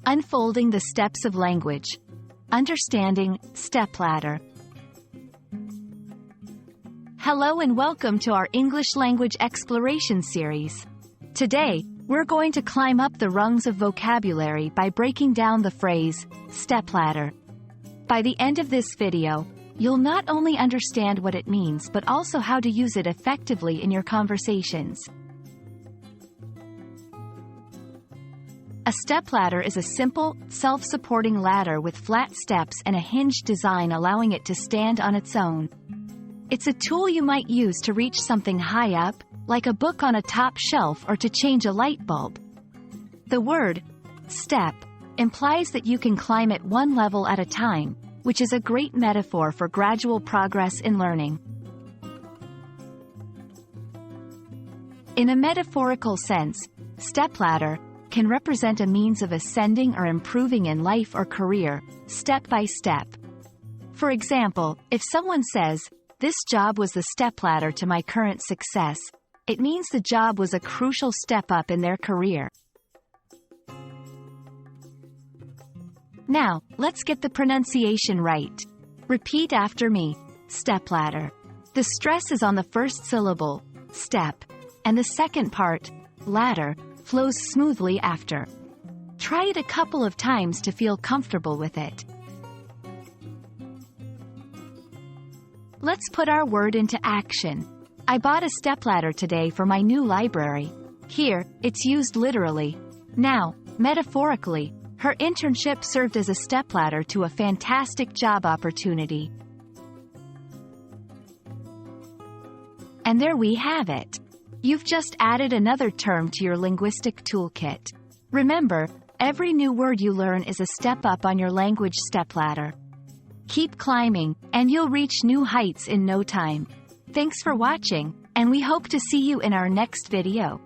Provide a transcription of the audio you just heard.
Unfolding the steps of language. Understanding Stepladder. Hello and welcome to our English language exploration series. Today, we're going to climb up the rungs of vocabulary by breaking down the phrase, stepladder. By the end of this video, you'll not only understand what it means but also how to use it effectively in your conversations. A stepladder is a simple, self-supporting ladder with flat steps and a hinged design allowing it to stand on its own. It's a tool you might use to reach something high up, like a book on a top shelf, or to change a light bulb. The word step implies that you can climb it one level at a time, which is a great metaphor for gradual progress in learning. In a metaphorical sense, stepladder can represent a means of ascending or improving in life or career, step by step. For example, if someone says, "This job was the stepladder to my current success," it means the job was a crucial step up in their career. Now, let's get the pronunciation right. Repeat after me. Stepladder. The stress is on the first syllable, step, and the second part, ladder, flows smoothly after. Try it a couple of times to feel comfortable with it. Let's put our word into action. I bought a stepladder today for my new library. Here, it's used literally. Now, metaphorically, her internship served as a stepladder to a fantastic job opportunity. And there we have it. You've just added another term to your linguistic toolkit. Remember, every new word you learn is a step up on your language stepladder. Keep climbing, and you'll reach new heights in no time. Thanks for watching, and we hope to see you in our next video.